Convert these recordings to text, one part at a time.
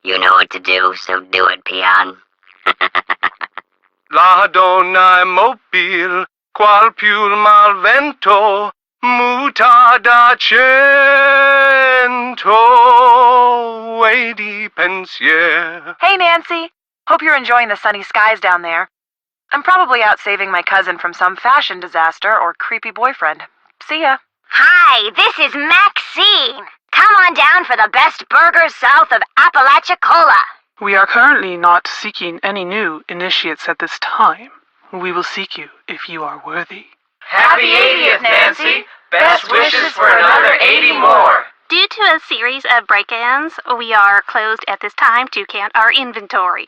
You know what to do, so do it, peon. La donna mobile, qual più mal vento, muta da cento, way di pensier. Hey, Nancy. Hope you're enjoying the sunny skies down there. I'm probably out saving my cousin from some fashion disaster or creepy boyfriend. See ya. Hi, this is Maxine. Come on down for the best burgers south of Apalachicola. We are currently not seeking any new initiates at this time. We will seek you if you are worthy. Happy 80th, Nancy! Best wishes for another 80 more! Due to a series of break-ins, we are closed at this time to count our inventory.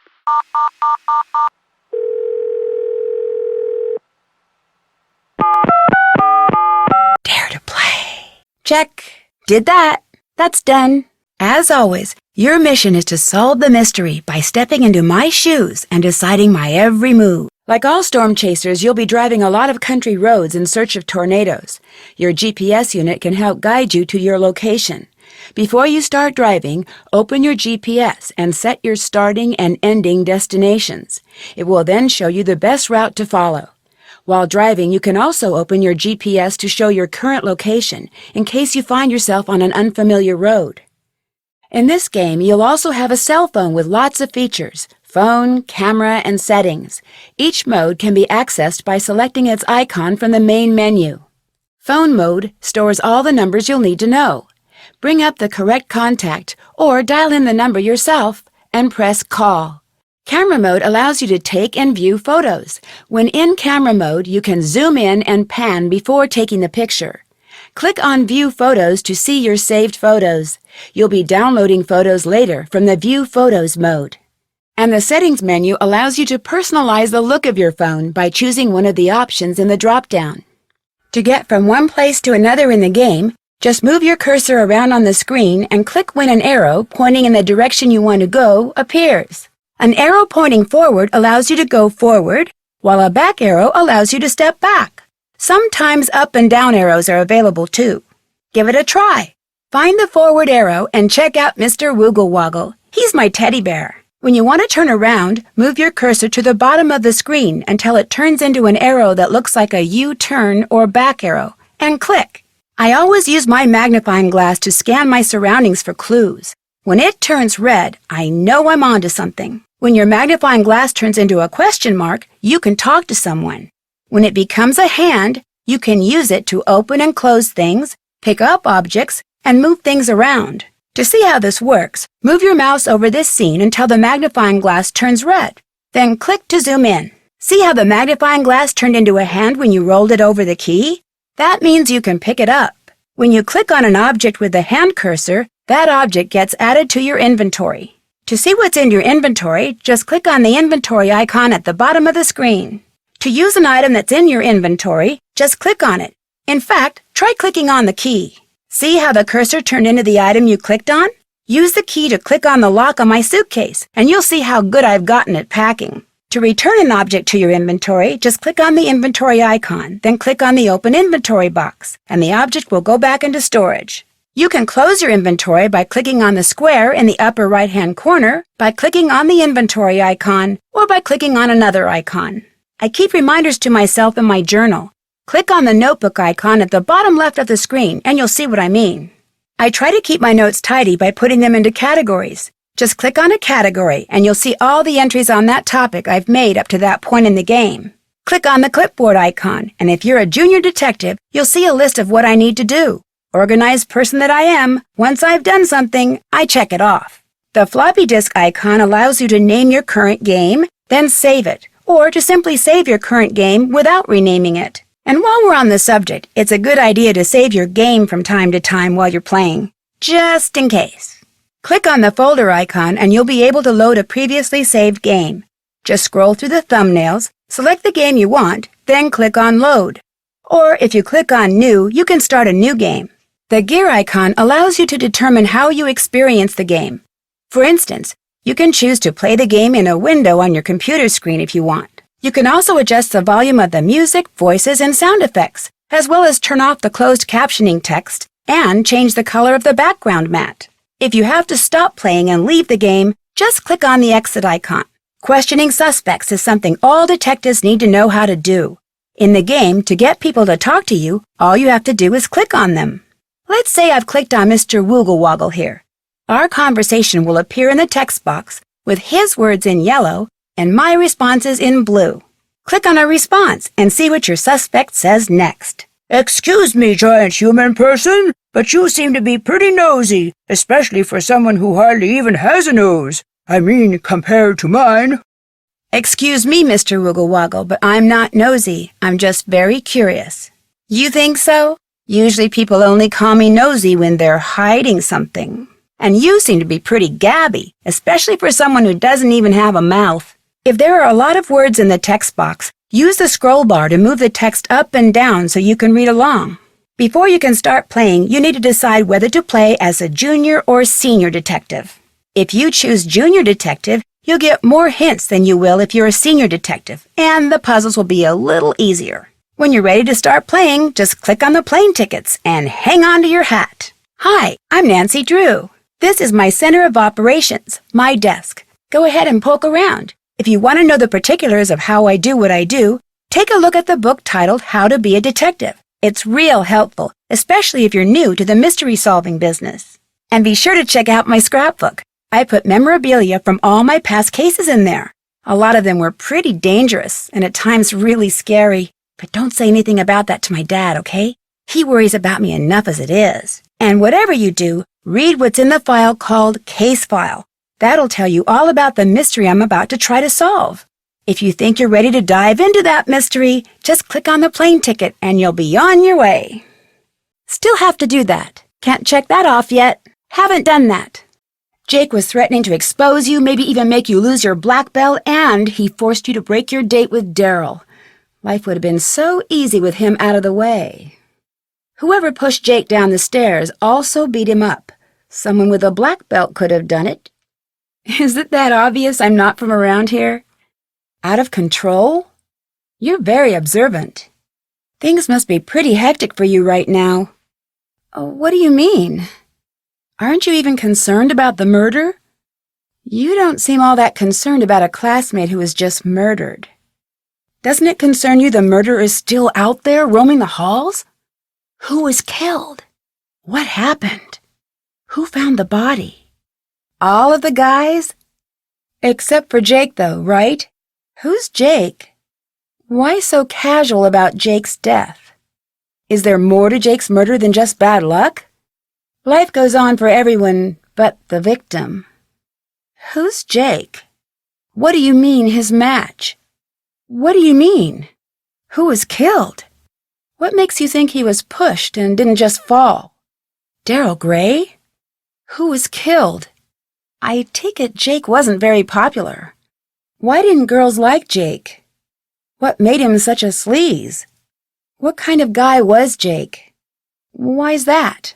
Dare to play. Check. Did that. That's done. As always, your mission is to solve the mystery by stepping into my shoes and deciding my every move. Like all storm chasers, you'll be driving a lot of country roads in search of tornadoes. Your GPS unit can help guide you to your location. Before you start driving, open your GPS and set your starting and ending destinations. It will then show you the best route to follow. While driving, you can also open your GPS to show your current location in case you find yourself on an unfamiliar road. In this game, you'll also have a cell phone with lots of features: phone, camera, and settings. Each mode can be accessed by selecting its icon from the main menu. Phone mode stores all the numbers you'll need to know. Bring up the correct contact or dial in the number yourself and press call. Camera mode allows you to take and view photos. When in camera mode, you can zoom in and pan before taking the picture. Click on View Photos to see your saved photos. You'll be downloading photos later from the View Photos mode. And the Settings menu allows you to personalize the look of your phone by choosing one of the options in the drop-down. To get from one place to another in the game, just move your cursor around on the screen and click when an arrow pointing in the direction you want to go appears. An arrow pointing forward allows you to go forward, while a back arrow allows you to step back. Sometimes up and down arrows are available too. Give it a try. Find the forward arrow and check out Mr. Woogle Woggle. He's my teddy bear. When you want to turn around, move your cursor to the bottom of the screen until it turns into an arrow that looks like a U-turn or back arrow, and click. I always use my magnifying glass to scan my surroundings for clues. When it turns red, I know I'm onto something. When your magnifying glass turns into a question mark, you can talk to someone. When it becomes a hand, you can use it to open and close things, pick up objects, and move things around. To see how this works, move your mouse over this scene until the magnifying glass turns red. Then click to zoom in. See how the magnifying glass turned into a hand when you rolled it over the key? That means you can pick it up. When you click on an object with the hand cursor, that object gets added to your inventory. To see what's in your inventory, just click on the inventory icon at the bottom of the screen. To use an item that's in your inventory, just click on it. In fact, try clicking on the key. See how the cursor turned into the item you clicked on? Use the key to click on the lock on my suitcase, and you'll see how good I've gotten at packing. To return an object to your inventory, just click on the inventory icon, then click on the Open Inventory box, and the object will go back into storage. You can close your inventory by clicking on the square in the upper right-hand corner, by clicking on the inventory icon, or by clicking on another icon. I keep reminders to myself in my journal. Click on the notebook icon at the bottom left of the screen, and you'll see what I mean. I try to keep my notes tidy by putting them into categories. Just click on a category, and you'll see all the entries on that topic I've made up to that point in the game. Click on the clipboard icon, and if you're a junior detective, you'll see a list of what I need to do. Organized person that I am, once I've done something, I check it off. The floppy disk icon allows you to name your current game, then save it, or to simply save your current game without renaming it. And while we're on the subject, it's a good idea to save your game from time to time while you're playing, just in case. Click on the folder icon and you'll be able to load a previously saved game. Just scroll through the thumbnails, select the game you want, then click on Load. Or if you click on New, you can start a new game. The gear icon allows you to determine how you experience the game. For instance, you can choose to play the game in a window on your computer screen if you want. You can also adjust the volume of the music, voices, and sound effects, as well as turn off the closed captioning text and change the color of the background mat. If you have to stop playing and leave the game, Just click on the exit icon. Questioning suspects is something all detectives need to know how to do. In the game, to get people to talk to you, all you have to do is click on them. Let's say I've clicked on Mr. Woogle Woggle here. Our conversation will appear in the text box with his words in yellow and my responses in blue. Click on a response and see what your suspect says next. Excuse me, giant human person, but you seem to be pretty nosy, especially for someone who hardly even has a nose. I mean, compared to mine. Excuse me, Mr. Woogle Woggle, but I'm not nosy. I'm just very curious. You think so? Usually people only call me nosy when they're hiding something. And you seem to be pretty gabby, especially for someone who doesn't even have a mouth. If there are a lot of words in the text box, use the scroll bar to move the text up and down so you can read along. Before you can start playing, you need to decide whether to play as a junior or senior detective. If you choose junior detective, you'll get more hints than you will if you're a senior detective, and the puzzles will be a little easier. When you're ready to start playing, just click on the plane tickets and hang on to your hat. Hi, I'm Nancy Drew. This is my center of operations, my desk. Go ahead and poke around. If you want to know the particulars of how I do what I do, take a look at the book titled How to Be a Detective. It's real helpful, especially if you're new to the mystery-solving business. And be sure to check out my scrapbook. I put memorabilia from all my past cases in there. A lot of them were pretty dangerous and at times really scary. But don't say anything about that to my dad, okay? He worries about me enough as it is. And whatever you do, read what's in the file called Case File. That'll tell you all about the mystery I'm about to try to solve. If you think you're ready to dive into that mystery, just click on the plane ticket and you'll be on your way. Still have to do that. Can't check that off yet. Haven't done that. Jake was threatening to expose you, maybe even make you lose your black belt, and he forced you to break your date with Daryl. Life would have been so easy with him out of the way. Whoever pushed Jake down the stairs also beat him up. Someone with a black belt could have done it. Is it that obvious I'm not from around here? Out of control? You're very observant. Things must be pretty hectic for you right now. Oh, what do you mean? Aren't you even concerned about the murder? You don't seem all that concerned about a classmate who was just murdered. Doesn't it concern you the murderer is still out there roaming the halls? Who was killed? What happened? Who found the body? All of the guys? Except for Jake, though, right? Who's Jake? Why so casual about Jake's death? Is there more to Jake's murder than just bad luck? Life goes on for everyone but the victim. Who's Jake? What do you mean, his match? What do you mean? Who was killed? What makes you think he was pushed and didn't just fall? Daryl Gray? Who was killed? I take it Jake wasn't very popular. Why didn't girls like Jake? What made him such a sleaze? What kind of guy was Jake? Why's that?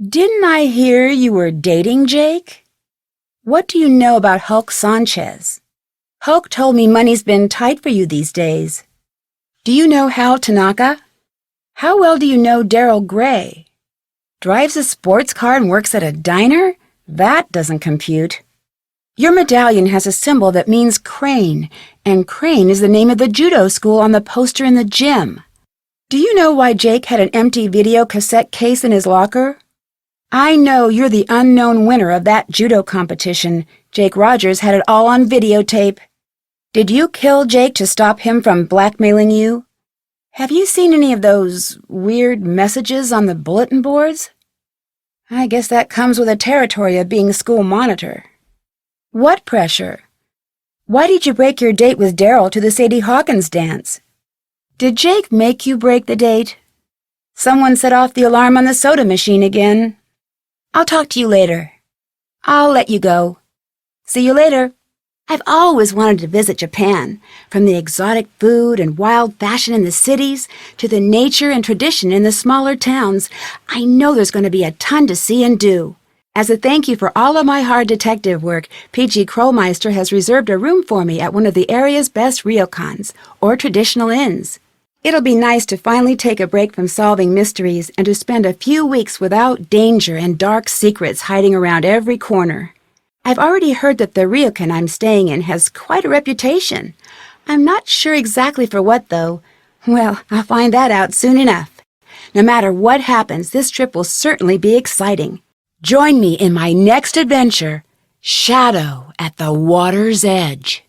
Didn't I hear you were dating Jake? What do you know about Hulk Sanchez? Hulk told me money's been tight for you these days. Do you know Hal Tanaka? How well do you know Daryl Gray? Drives a sports car and works at a diner? That doesn't compute. Your medallion has a symbol that means crane, and crane is the name of the judo school on the poster in the gym. Do you know why Jake had an empty video cassette case in his locker? I know you're the unknown winner of that judo competition. Jake Rogers had it all on videotape. Did you kill Jake to stop him from blackmailing you? Have you seen any of those weird messages on the bulletin boards? I guess that comes with the territory of being school monitor. What pressure? Why did you break your date with Daryl to the Sadie Hawkins dance? Did Jake make you break the date? Someone set off the alarm on the soda machine again. I'll talk to you later. I'll let you go. See you later. I've always wanted to visit Japan, from the exotic food and wild fashion in the cities to the nature and tradition in the smaller towns. I know there's going to be a ton to see and do. As a thank you for all of my hard detective work, P.G. Krollmeister has reserved a room for me at one of the area's best ryokans, or traditional inns. It'll be nice to finally take a break from solving mysteries and to spend a few weeks without danger and dark secrets hiding around every corner. I've already heard that the ryokan I'm staying in has quite a reputation. I'm not sure exactly for what, though. Well, I'll find that out soon enough. No matter what happens, this trip will certainly be exciting. Join me in my next adventure, Shadow at the Water's Edge.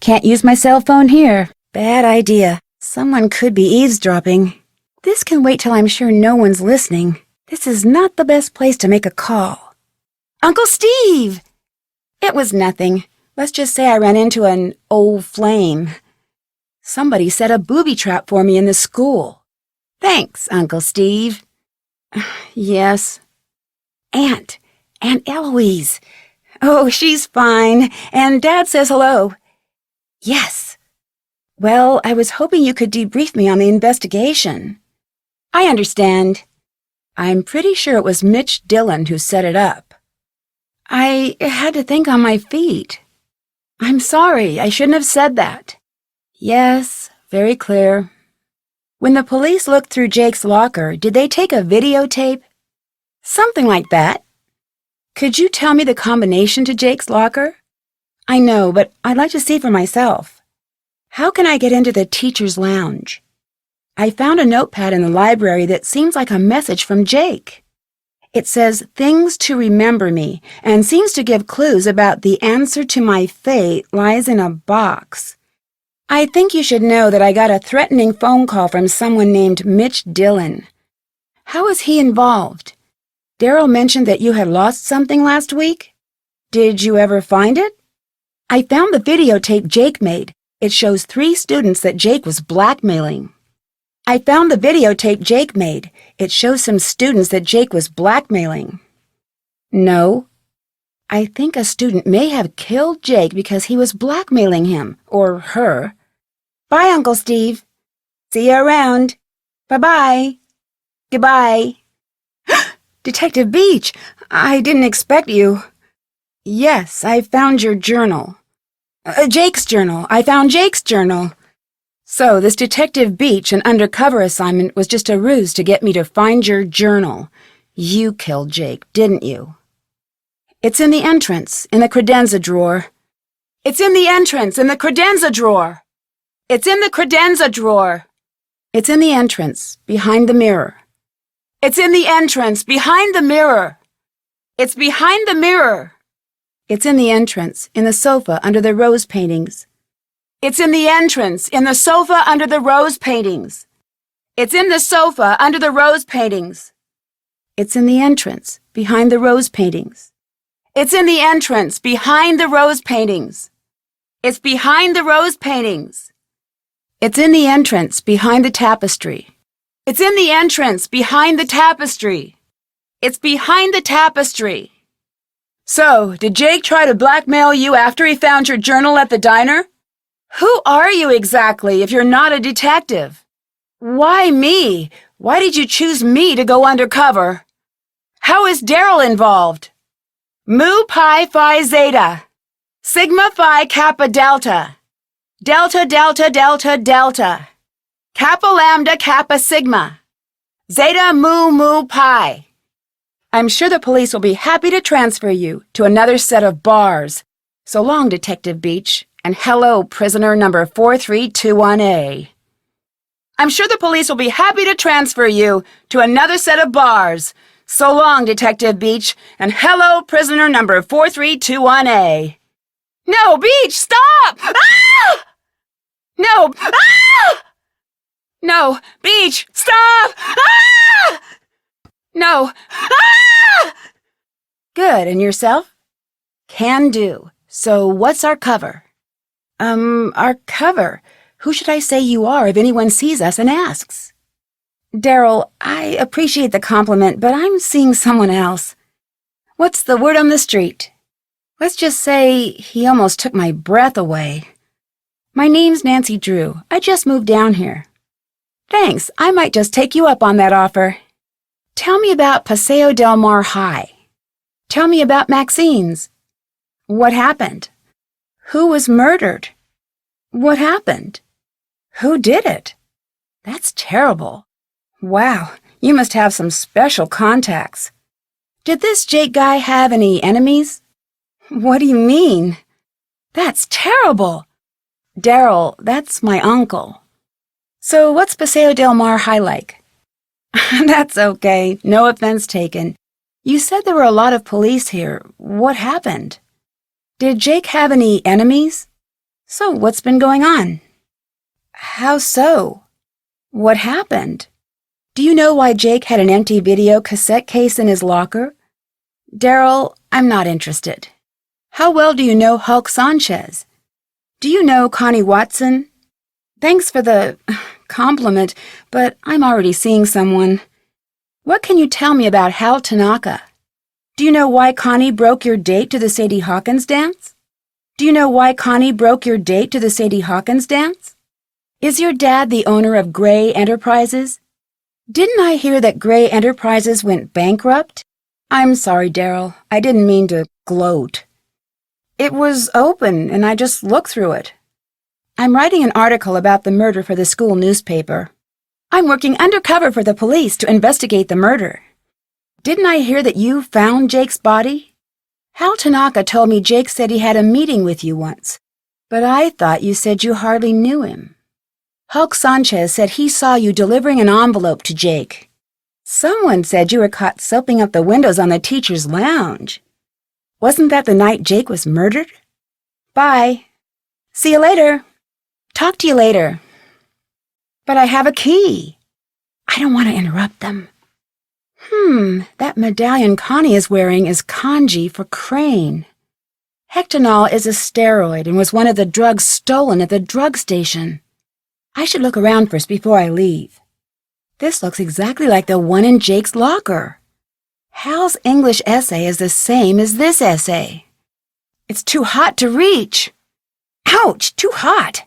Can't use my cell phone here. Bad idea. Someone could be eavesdropping. This can wait till I'm sure no one's listening. This is not the best place to make a call. Uncle Steve! It was nothing. Let's just say I ran into an old flame. Somebody set a booby trap for me in the school. Thanks, Uncle Steve. Yes. Aunt Eloise. Oh, she's fine, and Dad says hello. Yes. Well, I was hoping you could debrief me on the investigation. I understand. I'm pretty sure it was Mitch Dillon who set it up. I had to think on my feet. I'm sorry, I shouldn't have said that. Yes, very clear. When the police looked through Jake's locker, did they take a videotape? Something like that. Could you tell me the combination to Jake's locker? I know, but I'd like to see for myself. How can I get into the teacher's lounge? I found a notepad in the library that seems like a message from Jake. It says, "Things to remember me," and seems to give clues about the answer to my fate lies in a box. I think you should know that I got a threatening phone call from someone named Mitch Dillon. How is he involved? Daryl mentioned that you had lost something last week. Did you ever find it? I found the videotape Jake made. It shows 3 students that Jake was blackmailing. I found the videotape Jake made. It shows some students that Jake was blackmailing. No. I think a student may have killed Jake because he was blackmailing him, or her. Bye, Uncle Steve. See you around. Bye-bye. Goodbye. Detective Beach, I didn't expect you. Yes, I found your journal. Jake's journal. I found Jake's journal. So, this Detective Beach, an undercover assignment, was just a ruse to get me to find your journal. You killed Jake, didn't you? It's in the entrance, in the credenza drawer. It's in the entrance, in the credenza drawer. It's in the credenza drawer. It's in the entrance, behind the mirror. It's in the entrance, behind the mirror. It's behind the mirror. It's in the entrance, in the sofa under the rose paintings. It's in the entrance, in the sofa under the rose paintings. It's in the sofa under the rose paintings. It's in the entrance, behind the rose paintings. It's in the entrance, behind the rose paintings. It's behind the rose paintings. It's in the entrance, behind the tapestry. It's in the entrance, behind the tapestry. It's behind the tapestry. So, did Jake try to blackmail you after he found your journal at the diner? Who are you exactly if you're not a detective? Why me? Why did you choose me to go undercover? How is Daryl involved? Mu Pi Phi Zeta. Sigma Phi Kappa Delta. Delta Delta Delta Delta. Kappa Lambda Kappa Sigma. Zeta Mu Mu Pi. I'm sure the police will be happy to transfer you to another set of bars. So long, Detective Beach, and hello, prisoner number 4321A. I'm sure the police will be happy to transfer you to another set of bars. So long, Detective Beach, and hello, prisoner number 4321A. No, Beach, stop! Ah! No, ah! No, Beach, stop! Ah! No, ah! Good, and yourself? Can do. So what's our cover? Our cover? Who should I say you are if anyone sees us and asks? Daryl, I appreciate the compliment, but I'm seeing someone else. What's the word on the street? Let's just say he almost took my breath away. My name's Nancy Drew. I just moved down here. Thanks, I might just take you up on that offer. Tell me about Paseo del Mar High. Tell me about Maxine's. What happened? Who was murdered? What happened? Who did it? That's terrible. Wow, you must have some special contacts. Did this Jake guy have any enemies? What do you mean? That's terrible. Daryl, that's my uncle. So what's Paseo del Mar High like? That's okay. No offense taken. You said there were a lot of police here. What happened? Did Jake have any enemies? So what's been going on? How so? What happened? Do you know why Jake had an empty video cassette case in his locker? Daryl, I'm not interested. How well do you know Hulk Sanchez? Do you know Connie Watson? Thanks for the compliment, but I'm already seeing someone. What can you tell me about Hal Tanaka? Do you know why Connie broke your date to the Sadie Hawkins dance? Do you know why Connie broke your date to the Sadie Hawkins dance? Is your dad the owner of Gray Enterprises? Didn't I hear that Gray Enterprises went bankrupt? I'm sorry, Daryl. I didn't mean to gloat. It was open, and I just looked through it. I'm writing an article about the murder for the school newspaper. I'm working undercover for the police to investigate the murder. Didn't I hear that you found Jake's body? Hal Tanaka told me Jake said he had a meeting with you once, but I thought you said you hardly knew him. Hulk Sanchez said he saw you delivering an envelope to Jake. Someone said you were caught soaping up the windows on the teacher's lounge. Wasn't that the night Jake was murdered? Bye. See you later. Talk to you later. But I have a key. I don't want to interrupt them. That medallion Connie is wearing is kanji for crane. Hector is a steroid and was one of the drugs stolen at the drug station. I should look around first before I leave. This looks exactly like the one in Jake's locker. Hal's English essay is the same as this essay. It's too hot to reach. Ouch, too hot.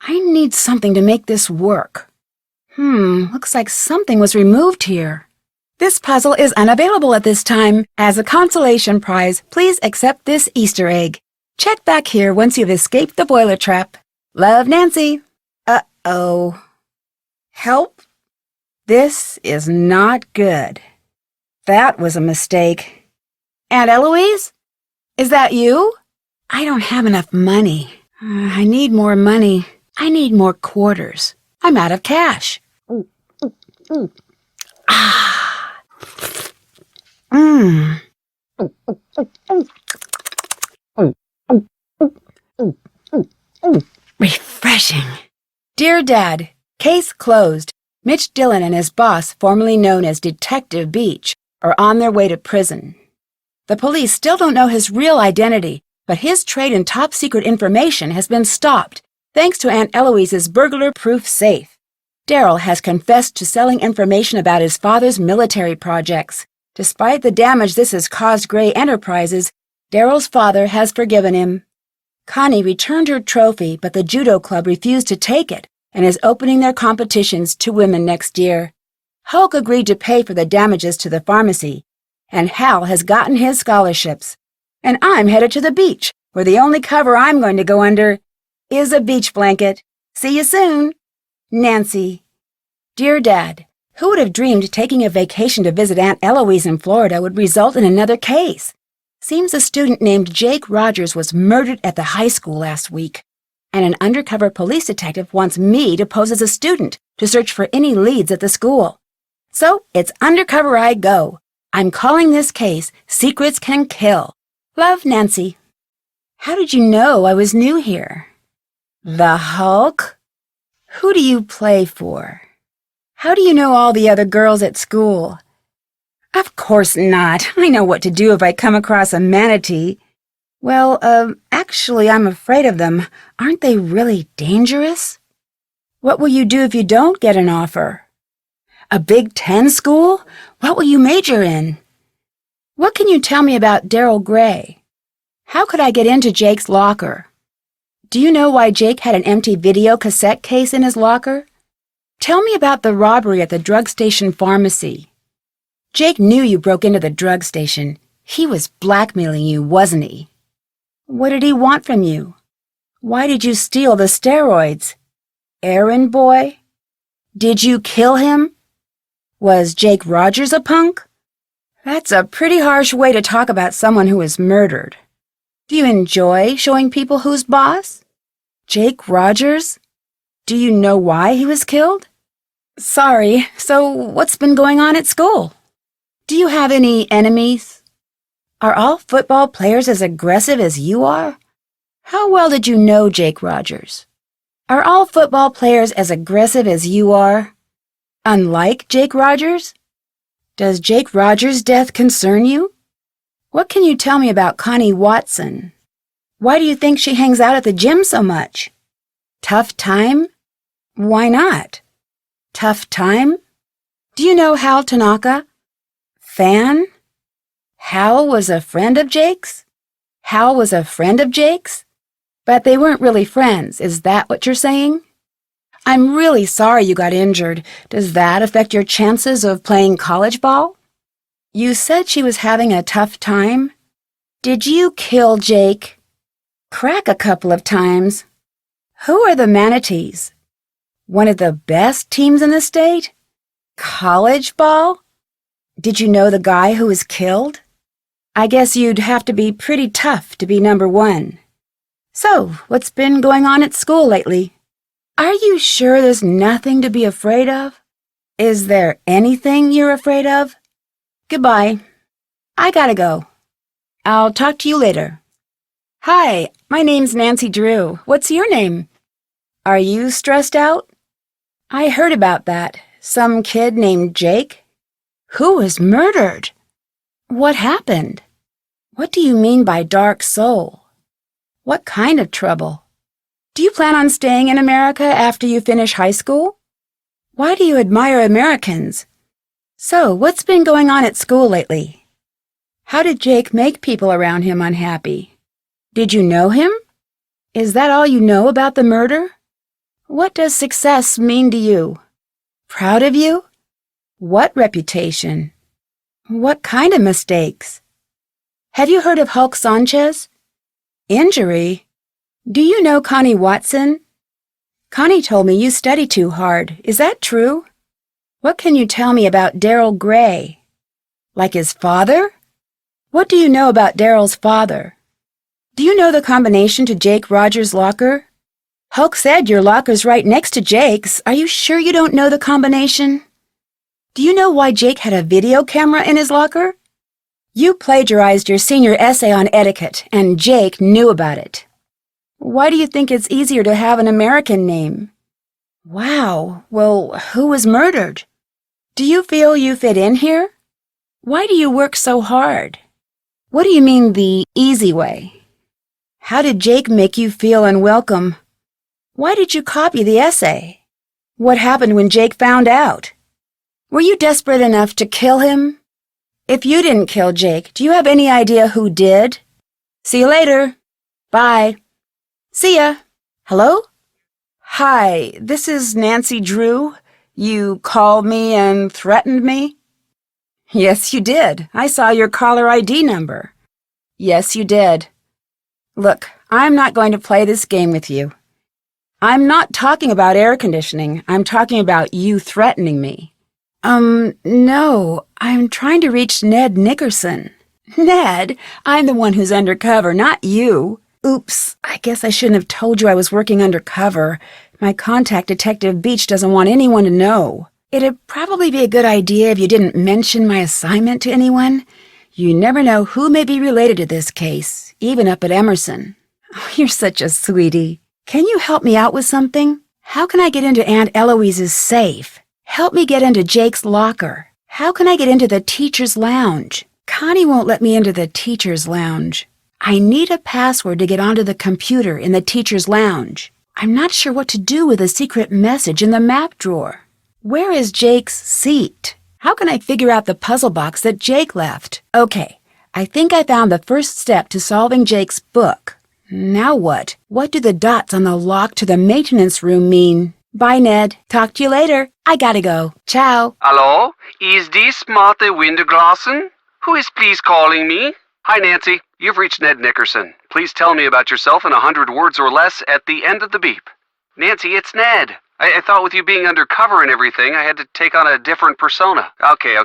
I need something to make this work. Looks like something was removed here. This puzzle is unavailable at this time. As a consolation prize, please accept this Easter egg. Check back here once you've escaped the boiler trap. Love, Nancy. Uh-oh. Help? This is not good. That was a mistake. Aunt Eloise? Is that you? I don't have enough money. I need more money. I need more quarters. I'm out of cash. Refreshing. Dear Dad, case closed. Mitch Dillon and his boss, formerly known as Detective Beach, are on their way to prison. The police still don't know his real identity, but his trade in top-secret information has been stopped, thanks to Aunt Eloise's burglar-proof safe. Daryl has confessed to selling information about his father's military projects. Despite the damage this has caused Gray Enterprises, Daryl's father has forgiven him. Connie returned her trophy, but the judo club refused to take it and is opening their competitions to women next year. Hulk agreed to pay for the damages to the pharmacy, and Hal has gotten his scholarships. And I'm headed to the beach, where the only cover I'm going to go under is a beach blanket. See you soon. Nancy. Dear Dad, who would have dreamed taking a vacation to visit Aunt Eloise in Florida would result in another case? Seems a student named Jake Rogers was murdered at the high school last week, and an undercover police detective wants me to pose as a student to search for any leads at the school. So it's undercover I go. I'm calling this case Secrets Can Kill. Love, Nancy. How did you know I was new here? The Hulk? Who do you play for? How do you know all the other girls at school? Of course not. I know what to do if I come across a manatee. Well, actually, I'm afraid of them. Aren't they really dangerous? What will you do if you don't get an offer? A Big Ten school? What will you major in? What can you tell me about Daryl Gray? How could I get into Jake's locker? Do you know why Jake had an empty video cassette case in his locker? Tell me about the robbery at the drug station pharmacy. Jake knew you broke into the drug station. He was blackmailing you, wasn't he? What did he want from you? Why did you steal the steroids? Errand boy? Did you kill him? Was Jake Rogers a punk? That's a pretty harsh way to talk about someone who was murdered. Do you enjoy showing people who's boss? Jake Rogers? Do you know why he was killed? Sorry, so what's been going on at school? Do you have any enemies? Are all football players as aggressive as you are? How well did you know Jake Rogers? Are all football players as aggressive as you are? Unlike Jake Rogers? Does Jake Rogers' death concern you? What can you tell me about Connie Watson? Why do you think she hangs out at the gym so much? Tough time? Why not? Tough time? Do you know Hal Tanaka? Fan? Hal was a friend of Jake's? Hal was a friend of Jake's? But they weren't really friends, is that what you're saying? I'm really sorry you got injured. Does that affect your chances of playing college ball? You said she was having a tough time. Did you kill Jake? Crack a couple of times. Who are the Manatees? One of the best teams in the state? College ball? Did you know the guy who was killed? I guess you'd have to be pretty tough to be number one. So, what's been going on at school lately? Are you sure there's nothing to be afraid of? Is there anything you're afraid of? Goodbye. I gotta go. I'll talk to you later. Hi, my name's Nancy Drew. What's your name? Are you stressed out? I heard about that. Some kid named Jake? Who was murdered? What happened? What do you mean by dark soul? What kind of trouble? Do you plan on staying in America after you finish high school? Why do you admire Americans? So, what's been going on at school lately? How did Jake make people around him unhappy? Did you know him? Is that all you know about the murder? What does success mean to you? Proud of you? What reputation? What kind of mistakes? Have you heard of Hulk Sanchez? Injury? Do you know Connie Watson? Connie told me you study too hard. Is that true? What can you tell me about Daryl Gray? Like his father? What do you know about Daryl's father? Do you know the combination to Jake Rogers' locker? Hulk said your locker's right next to Jake's. Are you sure you don't know the combination? Do you know why Jake had a video camera in his locker? You plagiarized your senior essay on etiquette, and Jake knew about it. Why do you think it's easier to have an American name? Wow, well, who was murdered? Do you feel you fit in here? Why do you work so hard? What do you mean the easy way? How did Jake make you feel unwelcome? Why did you copy the essay? What happened when Jake found out? Were you desperate enough to kill him? If you didn't kill Jake, do you have any idea who did? See you later. Bye. See ya. Hello? Hi, this is Nancy Drew. You called me and threatened me? Yes, you did. I saw your caller ID number. Yes, you did. Look, I'm not going to play this game with you. I'm not talking about air conditioning. I'm talking about you threatening me. No, I'm trying to reach Ned Nickerson. Ned? I'm the one who's undercover, not you. Oops, I guess I shouldn't have told you I was working undercover. My contact Detective Beach doesn't want anyone to know. It'd probably be a good idea if you didn't mention my assignment to anyone. You never know who may be related to this case, even up at Emerson. Oh, you're such a sweetie. Can you help me out with something? How can I get into Aunt Eloise's safe? Help me get into Jake's locker. How can I get into the teacher's lounge? Connie won't let me into the teacher's lounge. I need a password to get onto the computer in the teacher's lounge. I'm not sure what to do with a secret message in the map drawer. Where is Jake's seat? How can I figure out the puzzle box that Jake left? Okay, I think I found the first step to solving Jake's book. Now what? What do the dots on the lock to the maintenance room mean? Bye, Ned. Talk to you later. I gotta go. Ciao. Hello? Is this Martha Winterglassen? Who is please calling me? Hi, Nancy. You've reached Ned Nickerson. Please tell me about yourself in 100 words or less at the end of the beep. Nancy, it's Ned. I thought with you being undercover and everything, I had to take on a different persona. Okay.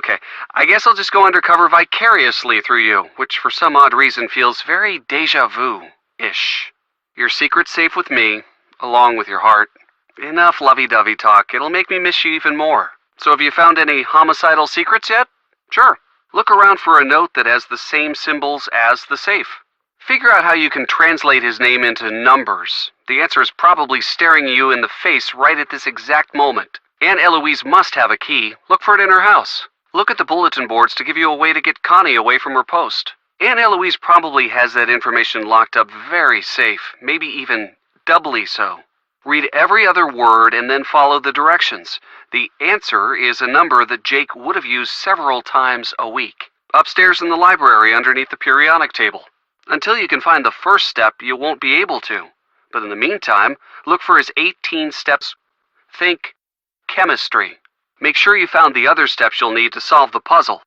I guess I'll just go undercover vicariously through you, which for some odd reason feels very deja vu-ish. Your secret's safe with me, along with your heart. Enough lovey-dovey talk. It'll make me miss you even more. So have you found any homicidal secrets yet? Sure. Look around for a note that has the same symbols as the safe. Figure out how you can translate his name into numbers. The answer is probably staring you in the face right at this exact moment. Aunt Eloise must have a key. Look for it in her house. Look at the bulletin boards to give you a way to get Connie away from her post. Aunt Eloise probably has that information locked up very safe, maybe even doubly so. Read every other word and then follow the directions. The answer is a number that Jake would have used several times a week. Upstairs in the library underneath the periodic table. Until you can find the first step, you won't be able to. But in the meantime, look for his 18 steps. Think chemistry. Make sure you found the other steps you'll need to solve the puzzle.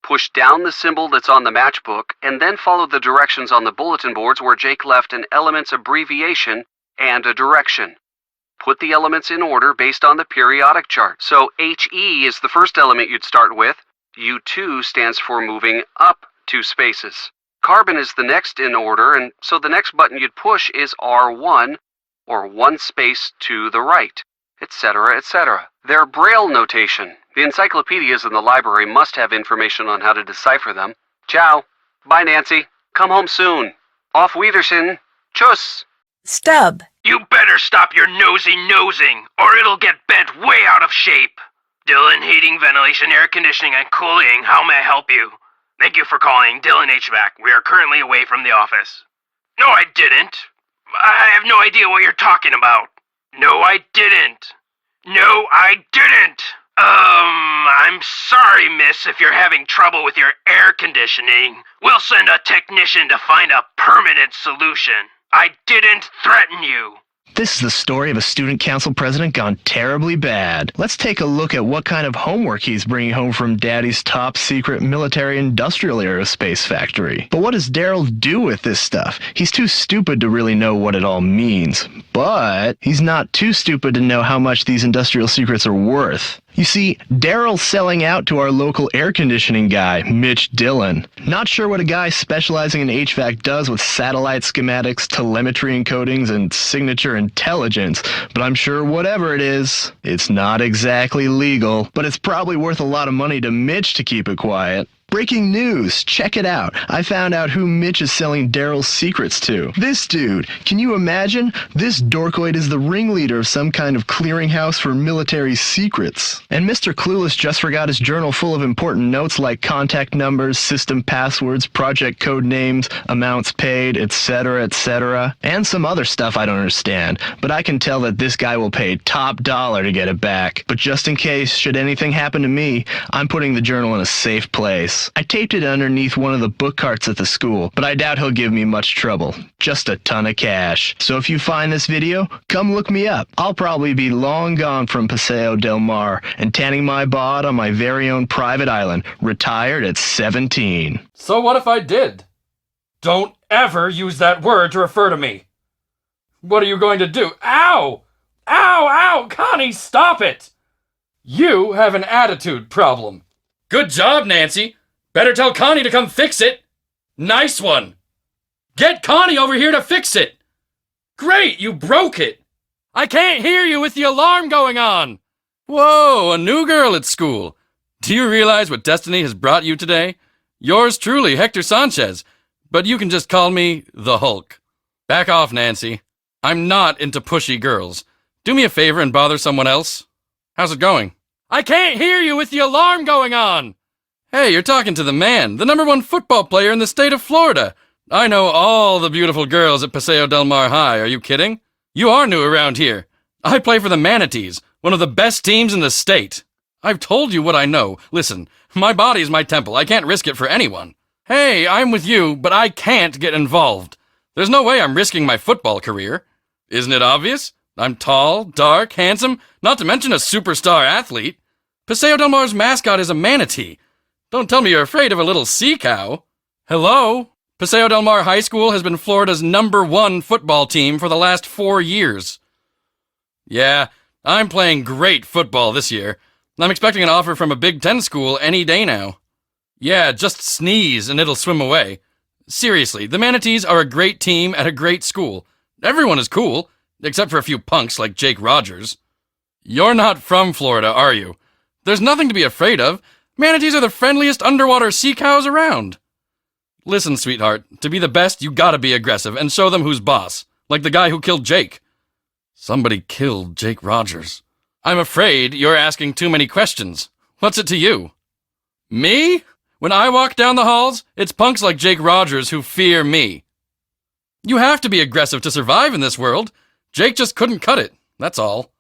Push down the symbol that's on the matchbook, and then follow the directions on the bulletin boards where Jake left an element's abbreviation and a direction. Put the elements in order based on the periodic chart. So HE is the first element you'd start with. U2 stands for moving up 2 spaces. Carbon is the next in order, and so the next button you'd push is R1, or 1 space to the right, etc., etc. They're Braille notation. The encyclopedias in the library must have information on how to decipher them. Ciao. Bye, Nancy. Come home soon. Auf Wiedersehen. Tschüss. Stub. You better stop your nosy nosing, or it'll get bent way out of shape. Dillon Heating, Ventilation, Air Conditioning, and Cooling, how may I help you? Thank you for calling Dillon HVAC. We are currently away from the office. No, I didn't. I have no idea what you're talking about. No, I didn't. No, I didn't. I'm sorry, miss, if you're having trouble with your air conditioning. We'll send a technician to find a permanent solution. I didn't threaten you. This is the story of a student council president gone terribly bad. Let's take a look at what kind of homework he's bringing home from Daddy's top secret military industrial aerospace factory. But what does Daryl do with this stuff? He's too stupid to really know what it all means. But he's not too stupid to know how much these industrial secrets are worth. You see, Daryl's selling out to our local air conditioning guy, Mitch Dillon. Not sure what a guy specializing in HVAC does with satellite schematics, telemetry encodings, and signature intelligence, but I'm sure whatever it is, it's not exactly legal, but it's probably worth a lot of money to Mitch to keep it quiet. Breaking news! Check it out. I found out who Mitch is selling Daryl's secrets to. This dude. Can you imagine? This dorkoid is the ringleader of some kind of clearinghouse for military secrets. And Mr. Clueless just forgot his journal full of important notes like contact numbers, system passwords, project code names, amounts paid, etc., etc. And some other stuff I don't understand. But I can tell that this guy will pay top dollar to get it back. But just in case, should anything happen to me, I'm putting the journal in a safe place. I taped it underneath one of the book carts at the school, but I doubt he'll give me much trouble. Just a ton of cash. So if you find this video, come look me up. I'll probably be long gone from Paseo del Mar and tanning my bod on my very own private island, retired at 17. So what if I did? Don't ever use that word to refer to me. What are you going to do? Ow! Ow, ow! Connie, stop it! You have an attitude problem. Good job, Nancy. Better tell Connie to come fix it. Nice one. Get Connie over here to fix it. Great, you broke it. I can't hear you with the alarm going on. Whoa, a new girl at school. Do you realize what destiny has brought you today? Yours truly, Hector Sanchez. But you can just call me the Hulk. Back off, Nancy. I'm not into pushy girls. Do me a favor and bother someone else. How's it going? I can't hear you with the alarm going on. Hey, you're talking to the man, the #1 football player in the state of Florida. I know all the beautiful girls at Paseo del Mar High. Are you kidding? You are new around here. I play for the Manatees, one of the best teams in the state. I've told you what I know. Listen, my body's my temple. I can't risk it for anyone. Hey, I'm with you, but I can't get involved. There's no way I'm risking my football career. Isn't it obvious? I'm tall, dark, handsome, not to mention a superstar athlete. Paseo del Mar's mascot is a manatee. Don't tell me you're afraid of a little sea cow. Hello? Paseo del Mar High School has been Florida's #1 football team for the last 4 years. Yeah, I'm playing great football this year. I'm expecting an offer from a Big Ten school any day now. Yeah, just sneeze and it'll swim away. Seriously, the Manatees are a great team at a great school. Everyone is cool, except for a few punks like Jake Rogers. You're not from Florida, are you? There's nothing to be afraid of. Manatees are the friendliest underwater sea cows around. Listen, sweetheart, to be the best, you gotta be aggressive and show them who's boss, like the guy who killed Jake. Somebody killed Jake Rogers. I'm afraid you're asking too many questions. What's it to you? Me? When I walk down the halls, it's punks like Jake Rogers who fear me. You have to be aggressive to survive in this world. Jake just couldn't cut it, that's all.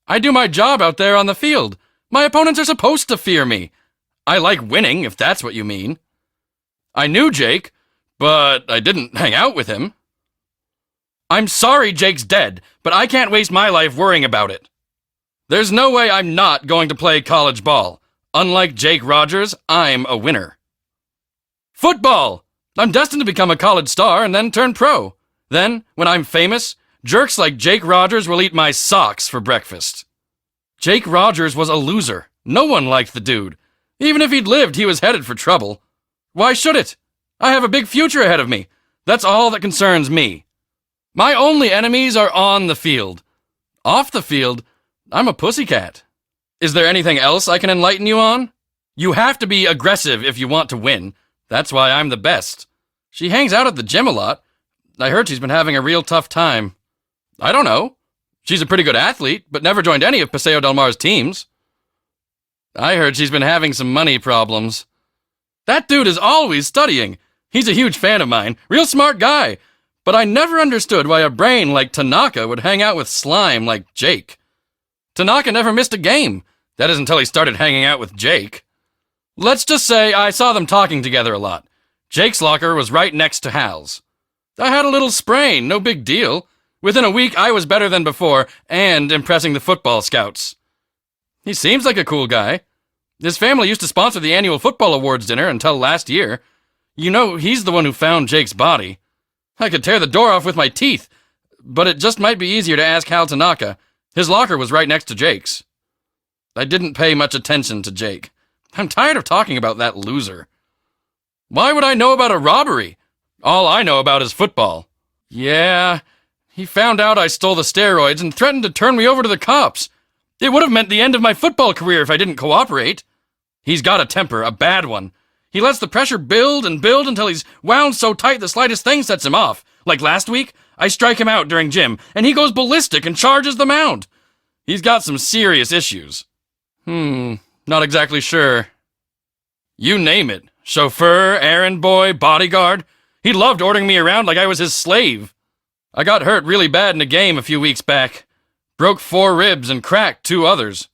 I do my job out there on the field. My opponents are supposed to fear me. I like winning, if that's what you mean. I knew Jake, but I didn't hang out with him. I'm sorry Jake's dead, but I can't waste my life worrying about it. There's no way I'm not going to play college ball. Unlike Jake Rogers, I'm a winner. Football! I'm destined to become a college star and then turn pro. Then, when I'm famous, jerks like Jake Rogers will eat my socks for breakfast. Jake Rogers was a loser. No one liked the dude. Even if he'd lived, he was headed for trouble. Why should it? I have a big future ahead of me. That's all that concerns me. My only enemies are on the field. Off the field, I'm a pussycat. Is there anything else I can enlighten you on? You have to be aggressive if you want to win. That's why I'm the best. She hangs out at the gym a lot. I heard she's been having a real tough time. I don't know. She's a pretty good athlete, but never joined any of Paseo Del Mar's teams. I heard she's been having some money problems. That dude is always studying. He's a huge fan of mine. Real smart guy. But I never understood why a brain like Tanaka would hang out with slime like Jake. Tanaka never missed a game. That is until he started hanging out with Jake. Let's just say I saw them talking together a lot. Jake's locker was right next to Hal's. I had a little sprain, no big deal. Within a week, I was better than before and impressing the football scouts. He seems like a cool guy. His family used to sponsor the annual football awards dinner until last year. You know, he's the one who found Jake's body. I could tear the door off with my teeth, but it just might be easier to ask Hal Tanaka. His locker was right next to Jake's. I didn't pay much attention to Jake. I'm tired of talking about that loser. Why would I know about a robbery? All I know about is football. Yeah, he found out I stole the steroids and threatened to turn me over to the cops. It would have meant the end of my football career if I didn't cooperate. He's got a temper, a bad one. He lets the pressure build and build until he's wound so tight the slightest thing sets him off. Like last week, I strike him out during gym, and he goes ballistic and charges the mound. He's got some serious issues. Not exactly sure. You name it. Chauffeur, errand boy, bodyguard. He loved ordering me around like I was his slave. I got hurt really bad in a game a few weeks back. Broke 4 ribs and cracked 2 others.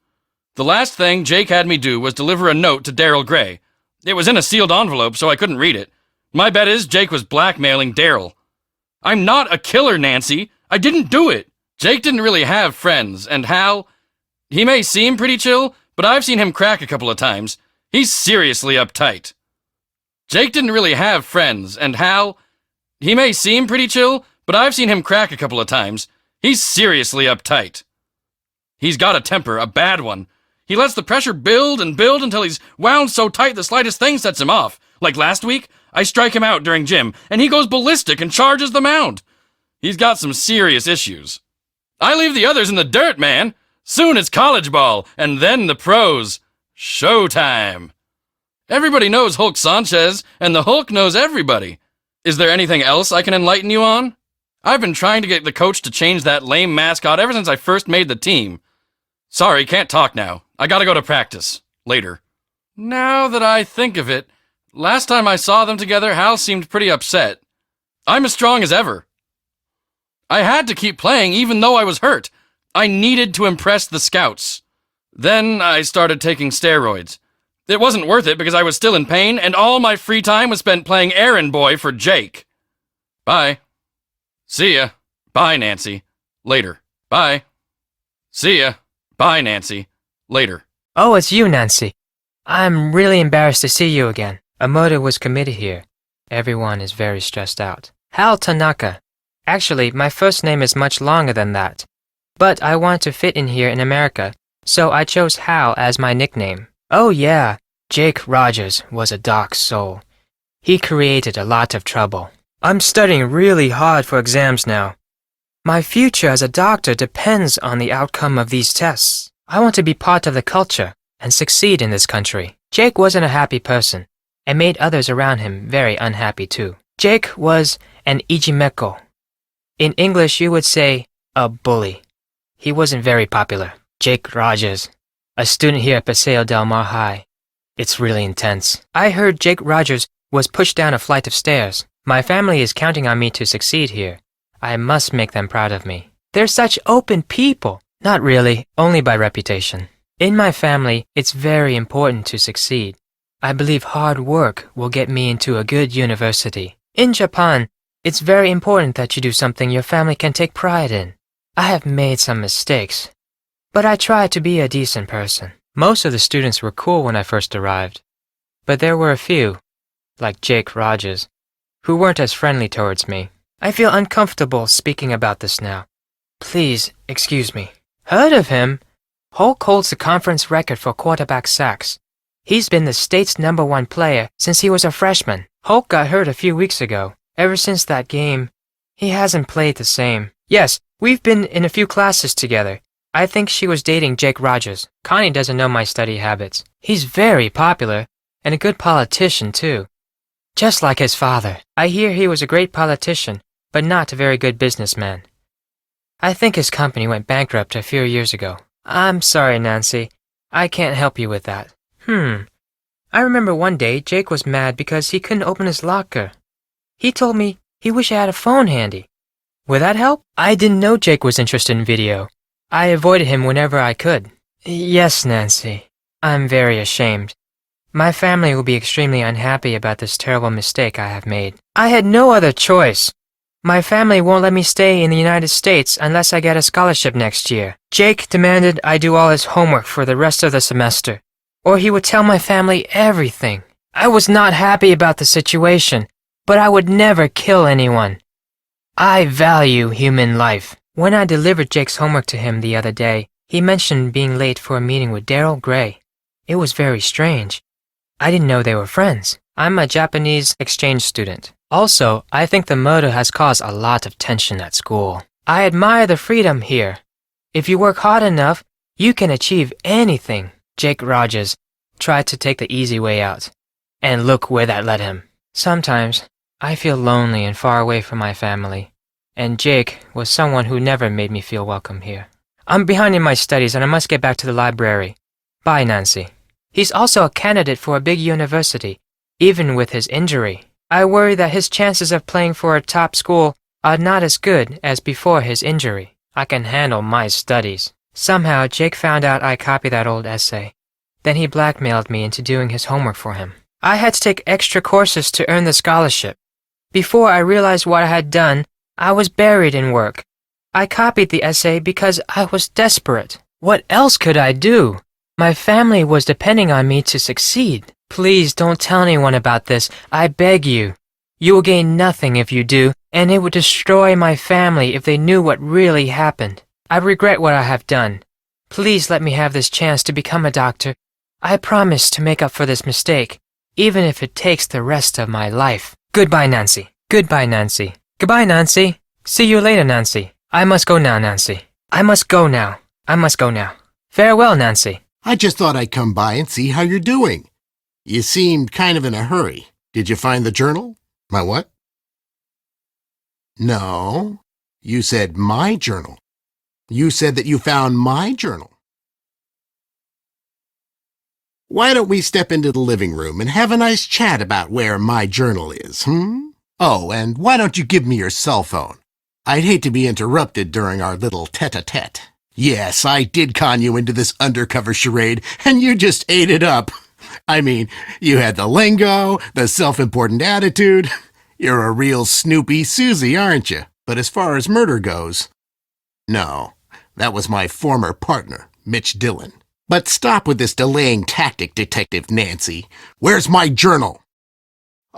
The last thing Jake had me do was deliver a note to Daryl Gray. It was in a sealed envelope, so I couldn't read it. My bet is Jake was blackmailing Daryl. I'm not a killer, Nancy. I didn't do it. Jake didn't really have friends, and Hal, he may seem pretty chill, but I've seen him crack a couple of times. He's seriously uptight. Jake didn't really have friends, and Hal, he may seem pretty chill, but I've seen him crack a couple of times. He's seriously uptight. He's got a temper, a bad one. He lets the pressure build and build until he's wound so tight the slightest thing sets him off. Like last week, I strike him out during gym, and he goes ballistic and charges the mound. He's got some serious issues. I leave the others in the dirt, man. Soon it's college ball, and then the pros. Showtime. Everybody knows Hulk Sanchez, and the Hulk knows everybody. Is there anything else I can enlighten you on? I've been trying to get the coach to change that lame mascot ever since I first made the team. Sorry, can't talk now. I gotta go to practice. Later. Now that I think of it, last time I saw them together, Hal seemed pretty upset. I'm as strong as ever. I had to keep playing even though I was hurt. I needed to impress the scouts. Then I started taking steroids. It wasn't worth it because I was still in pain, and all my free time was spent playing errand boy for Jake. Bye. See ya. Bye, Nancy. Later. Bye. See ya. Bye, Nancy. Later. Oh, it's you, Nancy. I'm really embarrassed to see you again. A murder was committed here. Everyone is very stressed out. Hal Tanaka. Actually, my first name is much longer than that. But I want to fit in here in America, so I chose Hal as my nickname. Oh yeah, Jake Rogers was a dark soul. He created a lot of trouble. I'm studying really hard for exams now. My future as a doctor depends on the outcome of these tests. I want to be part of the culture and succeed in this country. Jake wasn't a happy person and made others around him very unhappy too. Jake was an ijimeko. In English, you would say a bully. He wasn't very popular. Jake Rogers, a student here at Paseo del Mar High. It's really intense. I heard Jake Rogers was pushed down a flight of stairs. My family is counting on me to succeed here. I must make them proud of me. They're such open people. Not really, only by reputation. In my family, it's very important to succeed. I believe hard work will get me into a good university. In Japan, it's very important that you do something your family can take pride in. I have made some mistakes, but I try to be a decent person. Most of the students were cool when I first arrived, but there were a few, like Jake Rogers, who weren't as friendly towards me. I feel uncomfortable speaking about this now. Please, excuse me. Heard of him? Hulk holds the conference record for quarterback sacks. He's been the state's #1 player since he was a freshman. Hulk got hurt a few weeks ago. Ever since that game, he hasn't played the same. Yes, we've been in a few classes together. I think she was dating Jake Rogers. Connie doesn't know my study habits. He's very popular, and a good politician, too. Just like his father. I hear he was a great politician, but not a very good businessman. I think his company went bankrupt a few years ago. I'm sorry, Nancy. I can't help you with that. I remember one day Jake was mad because he couldn't open his locker. He told me he wished he had a phone handy. Would that help? I didn't know Jake was interested in video. I avoided him whenever I could. Yes, Nancy. I'm very ashamed. My family will be extremely unhappy about this terrible mistake I have made. I had no other choice. My family won't let me stay in the United States unless I get a scholarship next year. Jake demanded I do all his homework for the rest of the semester, or he would tell my family everything. I was not happy about the situation, but I would never kill anyone. I value human life. When I delivered Jake's homework to him the other day, he mentioned being late for a meeting with Daryl Gray. It was very strange. I didn't know they were friends. I'm a Japanese exchange student. Also, I think the murder has caused a lot of tension at school. I admire the freedom here. If you work hard enough, you can achieve anything. Jake Rogers tried to take the easy way out, and look where that led him. Sometimes, I feel lonely and far away from my family, and Jake was someone who never made me feel welcome here. I'm behind in my studies and I must get back to the library. Bye, Nancy. He's also a candidate for a big university, even with his injury. I worry that his chances of playing for a top school are not as good as before his injury. I can handle my studies. Somehow, Jake found out I copied that old essay. Then he blackmailed me into doing his homework for him. I had to take extra courses to earn the scholarship. Before I realized what I had done, I was buried in work. I copied the essay because I was desperate. What else could I do? My family was depending on me to succeed. Please don't tell anyone about this, I beg you. You will gain nothing if you do, and it would destroy my family if they knew what really happened. I regret what I have done. Please let me have this chance to become a doctor. I promise to make up for this mistake, even if it takes the rest of my life. Goodbye, Nancy. Goodbye, Nancy. Goodbye, Nancy. See you later, Nancy. I must go now, Nancy. I must go now. I must go now. Farewell, Nancy. I just thought I'd come by and see how you're doing. You seemed kind of in a hurry. Did you find the journal? My what? No. You said my journal. You said that you found my journal. Why don't we step into the living room and have a nice chat about where my journal is, Oh, and why don't you give me your cell phone? I'd hate to be interrupted during our little tete-a-tete. Yes, I did con you into this undercover charade, and you just ate it up. I mean, you had the lingo, the self-important attitude. You're a real Snoopy Susie, aren't you? But as far as murder goes, no, that was my former partner, Mitch Dillon. But stop with this delaying tactic, Detective Nancy. Where's my journal?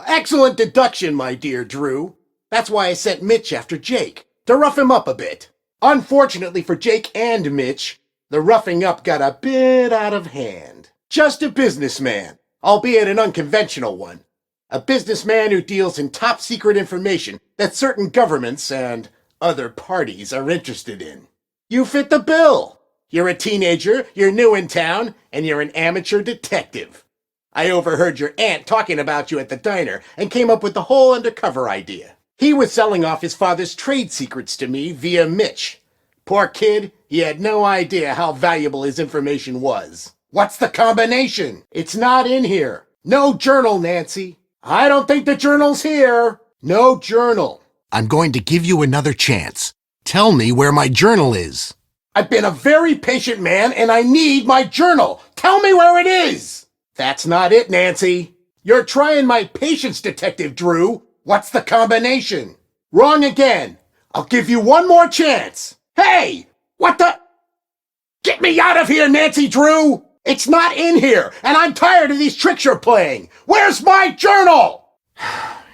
Excellent deduction, my dear Drew. That's why I sent Mitch after Jake, to rough him up a bit. Unfortunately for Jake and Mitch, the roughing up got a bit out of hand. Just a businessman, albeit an unconventional one. A businessman who deals in top secret information that certain governments and other parties are interested in. You fit the bill. You're a teenager, you're new in town, and you're an amateur detective. I overheard your aunt talking about you at the diner and came up with the whole undercover idea. He was selling off his father's trade secrets to me via Mitch. Poor kid, he had no idea how valuable his information was. What's the combination? It's not in here. No journal, Nancy. I don't think the journal's here. No journal. I'm going to give you another chance. Tell me where my journal is. I've been a very patient man and I need my journal. Tell me where it is. That's not it, Nancy. You're trying my patience, Detective Drew. What's the combination? Wrong again. I'll give you one more chance. Hey! What the? Get me out of here, Nancy Drew! It's not in here, and I'm tired of these tricks you're playing. Where's my journal?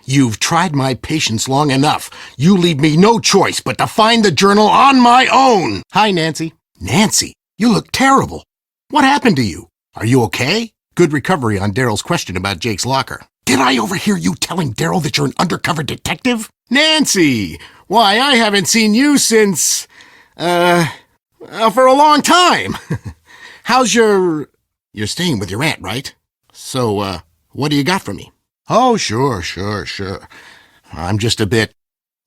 You've tried my patience long enough. You leave me no choice but to find the journal on my own. Hi, Nancy. Nancy, you look terrible. What happened to you? Are you okay? Good recovery on Daryl's question about Jake's locker. Did I overhear you telling Daryl that you're an undercover detective? Nancy! Why, I haven't seen you since, for a long time. How's You're staying with your aunt, right? So, what do you got for me? Oh, sure. I'm just a bit,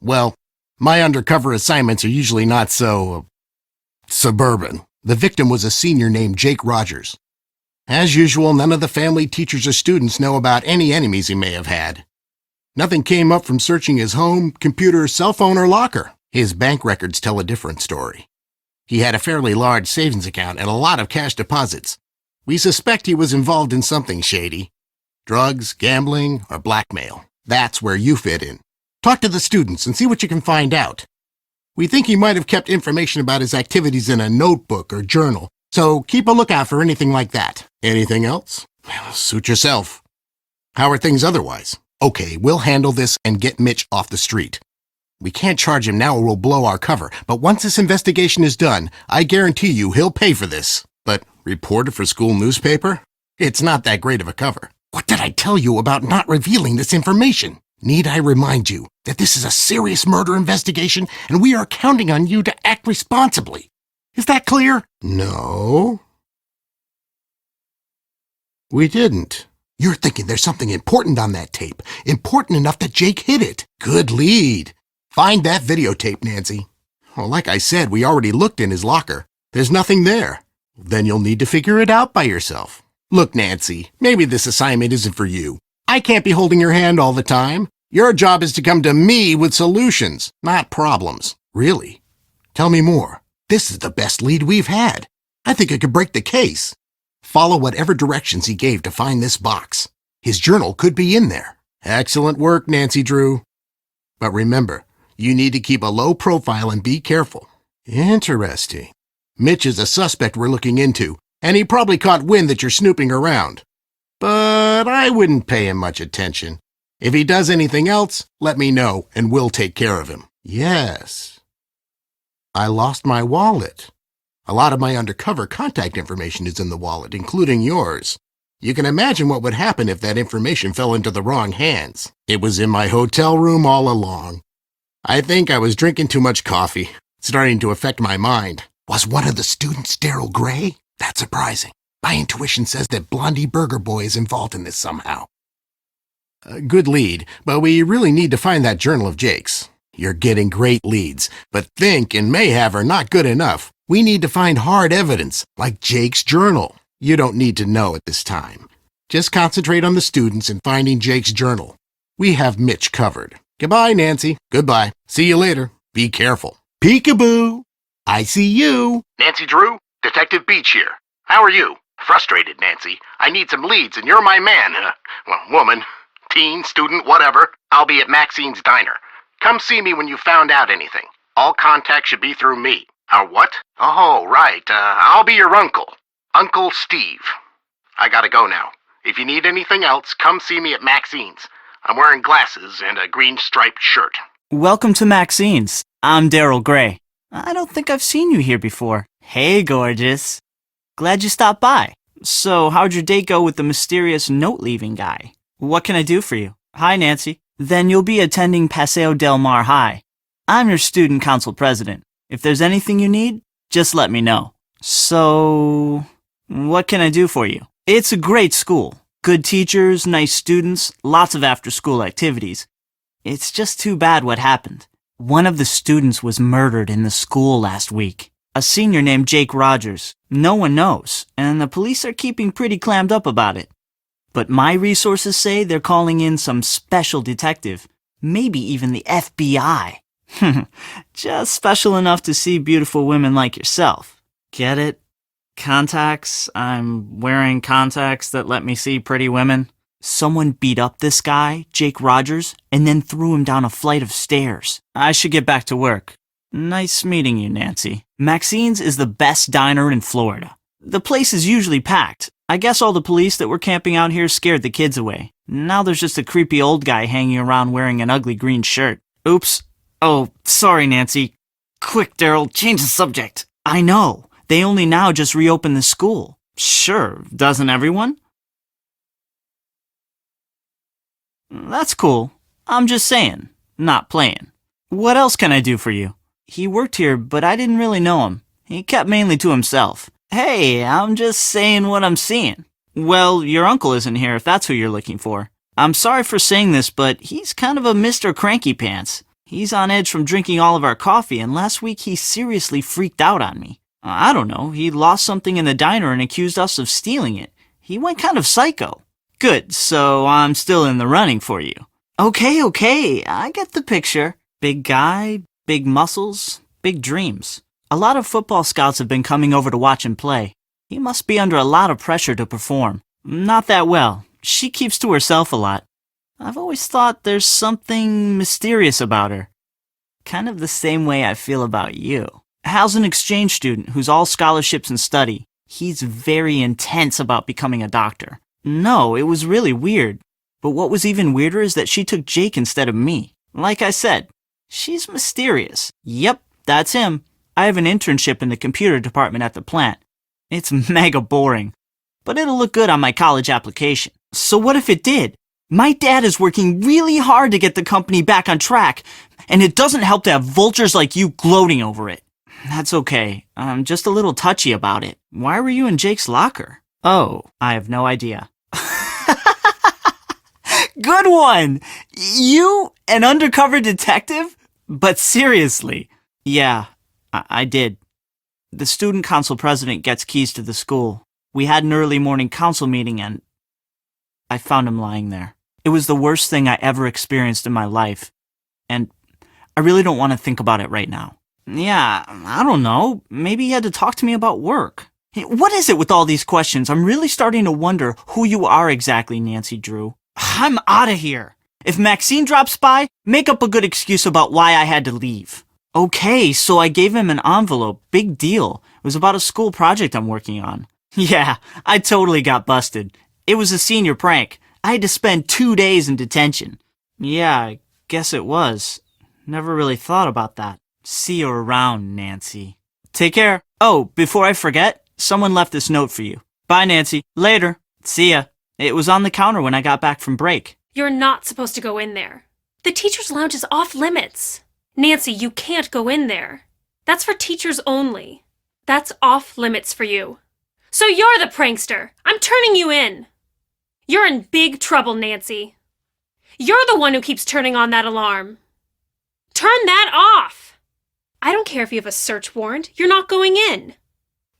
well, my undercover assignments are usually not so, suburban. The victim was a senior named Jake Rogers. As usual, none of the family, teachers, or students know about any enemies he may have had. Nothing came up from searching his home, computer, cell phone, or locker. His bank records tell a different story. He had a fairly large savings account and a lot of cash deposits. We suspect he was involved in something shady. Drugs, gambling, or blackmail. That's where you fit in. Talk to the students and see what you can find out. We think he might have kept information about his activities in a notebook or journal, so keep a lookout for anything like that. Anything else? Well, suit yourself. How are things otherwise? Okay, we'll handle this and get Mitch off the street. We can't charge him now or we'll blow our cover, but once this investigation is done, I guarantee you he'll pay for this. But reporter for school newspaper? It's not that great of a cover. What did I tell you about not revealing this information? Need I remind you that this is a serious murder investigation and we are counting on you to act responsibly? Is that clear? No. We didn't. You're thinking there's something important on that tape. Important enough that Jake hid it. Good lead. Find that videotape, Nancy. Well, like I said, we already looked in his locker. There's nothing there. Then you'll need to figure it out by yourself. Look, Nancy, maybe this assignment isn't for you. I can't be holding your hand all the time. Your job is to come to me with solutions, not problems. Really? Tell me more. This is the best lead we've had. I think it could break the case. Follow whatever directions he gave to find this box. His journal could be in there. Excellent work, Nancy Drew. But remember, you need to keep a low profile and be careful. Interesting. Mitch is a suspect we're looking into, and he probably caught wind that you're snooping around. But I wouldn't pay him much attention. If he does anything else, let me know, and we'll take care of him. Yes. I lost my wallet. A lot of my undercover contact information is in the wallet, including yours. You can imagine what would happen if that information fell into the wrong hands. It was in my hotel room all along. I think I was drinking too much coffee, starting to affect my mind. Was one of the students Daryl Gray? That's surprising. My intuition says that Blondie Burger Boy is involved in this somehow. Good lead, but we really need to find that journal of Jake's. You're getting great leads, but think and may have are not good enough. We need to find hard evidence, like Jake's journal. You don't need to know at this time. Just concentrate on the students and finding Jake's journal. We have Mitch covered. Goodbye, Nancy. Goodbye. See you later. Be careful. Peekaboo. I see you. Nancy Drew, Detective Beach here. How are you? Frustrated, Nancy. I need some leads, and you're my man. Woman, teen, student, whatever. I'll be at Maxine's Diner. Come see me when you found out anything. All contact should be through me. Our what? Oh, right. I'll be your uncle. Uncle Steve. I gotta go now. If you need anything else, come see me at Maxine's. I'm wearing glasses and a green striped shirt. Welcome to Maxine's. I'm Daryl Gray. I don't think I've seen you here before. Hey, gorgeous. Glad you stopped by. So, how'd your date go with the mysterious note-leaving guy? What can I do for you? Hi, Nancy. Then you'll be attending Paseo del Mar High. I'm your student council president. If there's anything you need, just let me know. So, what can I do for you? It's a great school. Good teachers, nice students, lots of after-school activities. It's just too bad what happened. One of the students was murdered in the school last week. A senior named Jake Rogers. No one knows, and the police are keeping pretty clammed up about it. But my resources say they're calling in some special detective. Maybe even the FBI. Just special enough to see beautiful women like yourself. Get it? Contacts? I'm wearing contacts that let me see pretty women. Someone beat up this guy, Jake Rogers, and then threw him down a flight of stairs. I should get back to work. Nice meeting you, Nancy. Maxine's is the best diner in Florida. The place is usually packed. I guess all the police that were camping out here scared the kids away. Now there's just a creepy old guy hanging around wearing an ugly green shirt. Oops. Oh, sorry, Nancy. Quick, Daryl, change the subject. I know. They only now just reopened the school. Sure, doesn't everyone? That's cool. I'm just saying, not playing. What else can I do for you? He worked here, but I didn't really know him. He kept mainly to himself. Hey, I'm just saying what I'm seeing. Well, your uncle isn't here if that's who you're looking for. I'm sorry for saying this, but he's kind of a Mr. Cranky Pants. He's on edge from drinking all of our coffee, and last week he seriously freaked out on me. I don't know, he lost something in the diner and accused us of stealing it. He went kind of psycho. Good, so I'm still in the running for you. Okay, I get the picture. Big guy, big muscles, big dreams. A lot of football scouts have been coming over to watch him play. He must be under a lot of pressure to perform. Not that well. She keeps to herself a lot. I've always thought there's something mysterious about her. Kind of the same way I feel about you. Hal's an exchange student who's all scholarships and study. He's very intense about becoming a doctor. No, it was really weird. But what was even weirder is that she took Jake instead of me. Like I said, she's mysterious. Yep, that's him. I have an internship in the computer department at the plant. It's mega boring, but it'll look good on my college application. So what if it did? My dad is working really hard to get the company back on track, and it doesn't help to have vultures like you gloating over it. That's okay. I'm just a little touchy about it. Why were you in Jake's locker? Oh, I have no idea. Good one! You, an undercover detective? But seriously. Yeah, I did. The student council president gets keys to the school. We had an early morning council meeting and I found him lying there. It was the worst thing I ever experienced in my life. And I really don't want to think about it right now. Yeah, I don't know. Maybe he had to talk to me about work. Hey, what is it with all these questions? I'm really starting to wonder who you are exactly, Nancy Drew. I'm out of here. If Maxine drops by, make up a good excuse about why I had to leave. Okay, so I gave him an envelope. Big deal. It was about a school project I'm working on. Yeah, I totally got busted. It was a senior prank. I had to spend 2 days in detention. Yeah, I guess it was. Never really thought about that. See you around, Nancy. Take care. Oh, before I forget, someone left this note for you. Bye, Nancy. Later. See ya. It was on the counter when I got back from break. You're not supposed to go in there. The teacher's lounge is off limits. Nancy, you can't go in there. That's for teachers only. That's off limits for you. So you're the prankster. I'm turning you in. You're in big trouble, Nancy. You're the one who keeps turning on that alarm. Turn that off. I don't care if you have a search warrant. You're not going in.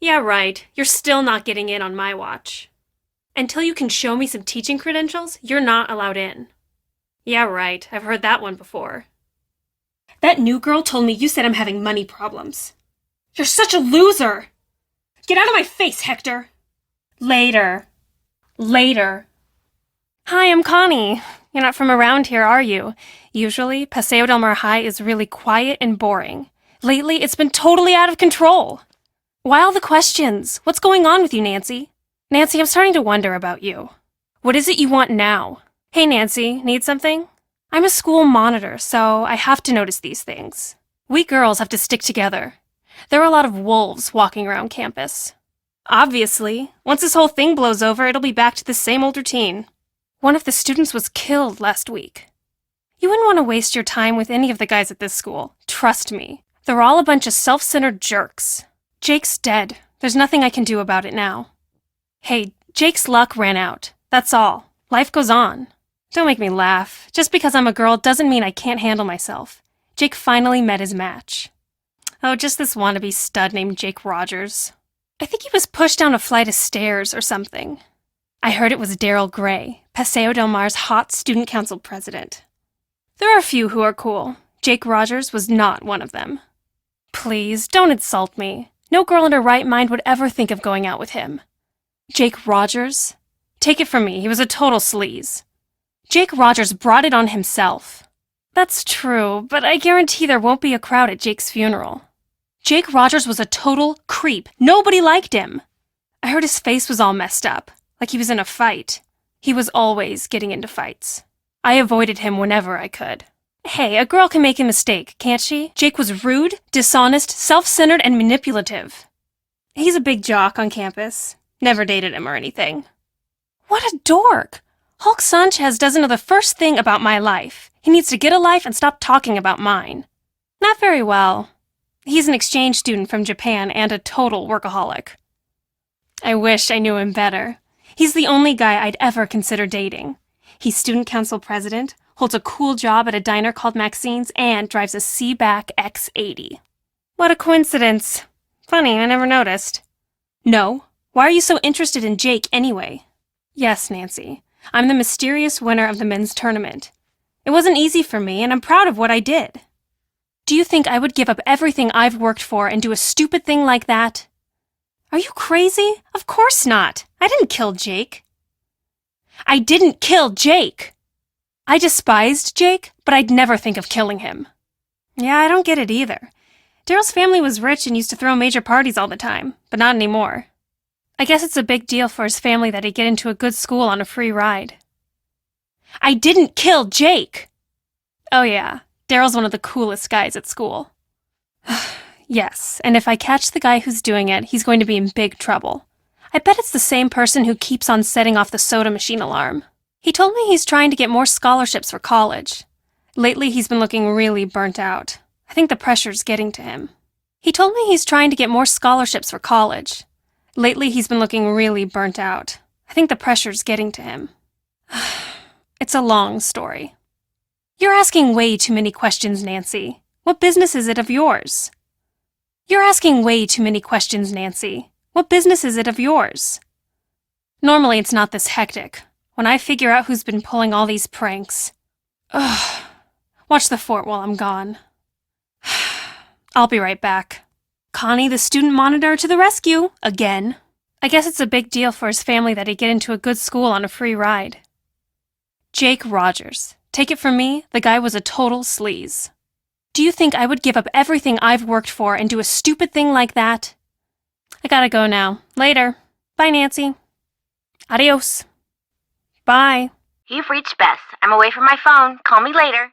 Yeah, right. You're still not getting in on my watch. Until you can show me some teaching credentials, you're not allowed in. Yeah, right. I've heard that one before. That new girl told me you said I'm having money problems. You're such a loser! Get out of my face, Hector! Later. Hi, I'm Connie. You're not from around here, are you? Usually, Paseo del Mar High is really quiet and boring. Lately, it's been totally out of control. Why all the questions? What's going on with you, Nancy? Nancy, I'm starting to wonder about you. What is it you want now? Hey, Nancy, need something? I'm a school monitor, so I have to notice these things. We girls have to stick together. There are a lot of wolves walking around campus. Obviously, once this whole thing blows over, it'll be back to the same old routine. One of the students was killed last week. You wouldn't want to waste your time with any of the guys at this school. Trust me. They're all a bunch of self-centered jerks. Jake's dead. There's nothing I can do about it now. Hey, Jake's luck ran out. That's all. Life goes on. Don't make me laugh. Just because I'm a girl doesn't mean I can't handle myself. Jake finally met his match. Oh, just this wannabe stud named Jake Rogers. I think he was pushed down a flight of stairs or something. I heard it was Daryl Gray, Paseo Del Mar's hot student council president. There are a few who are cool. Jake Rogers was not one of them. Please, don't insult me. No girl in her right mind would ever think of going out with him. Jake Rogers? Take it from me, he was a total sleaze. Jake Rogers brought it on himself. That's true, but I guarantee there won't be a crowd at Jake's funeral. Jake Rogers was a total creep. Nobody liked him. I heard his face was all messed up, like he was in a fight. He was always getting into fights. I avoided him whenever I could. Hey, a girl can make a mistake, can't she? Jake was rude, dishonest, self-centered, and manipulative. He's a big jock on campus. Never dated him or anything. What a dork! Hulk Sanchez doesn't know the first thing about my life. He needs to get a life and stop talking about mine. Not very well. He's an exchange student from Japan and a total workaholic. I wish I knew him better. He's the only guy I'd ever consider dating. He's student council president, holds a cool job at a diner called Maxine's, and drives a C-back X80. What a coincidence. Funny, I never noticed. No. Why are you so interested in Jake anyway? Yes, Nancy. I'm the mysterious winner of the men's tournament. It wasn't easy for me, and I'm proud of what I did. Do you think I would give up everything I've worked for and do a stupid thing like that? Are you crazy? Of course not. I didn't kill Jake. I didn't kill Jake! I despised Jake, but I'd never think of killing him. Yeah, I don't get it either. Daryl's family was rich and used to throw major parties all the time, but not anymore. I guess it's a big deal for his family that he'd get into a good school on a free ride. I didn't kill Jake! Oh yeah, Daryl's one of the coolest guys at school. Yes, and if I catch the guy who's doing it, he's going to be in big trouble. I bet it's the same person who keeps on setting off the soda machine alarm. He told me he's trying to get more scholarships for college. Lately, he's been looking really burnt out. I think the pressure's getting to him. He told me he's trying to get more scholarships for college. Lately, he's been looking really burnt out. I think the pressure's getting to him. It's a long story. You're asking way too many questions, Nancy. What business is it of yours? You're asking way too many questions, Nancy. What business is it of yours? Normally, it's not this hectic. When I figure out who's been pulling all these pranks. Ugh. Watch the fort while I'm gone. I'll be right back. Connie, the student monitor, to the rescue, again. I guess it's a big deal for his family that he'd get into a good school on a free ride. Jake Rogers. Take it from me, the guy was a total sleaze. Do you think I would give up everything I've worked for and do a stupid thing like that? I gotta go now. Later. Bye, Nancy. Adios. Bye. You've reached Beth. I'm away from my phone. Call me later.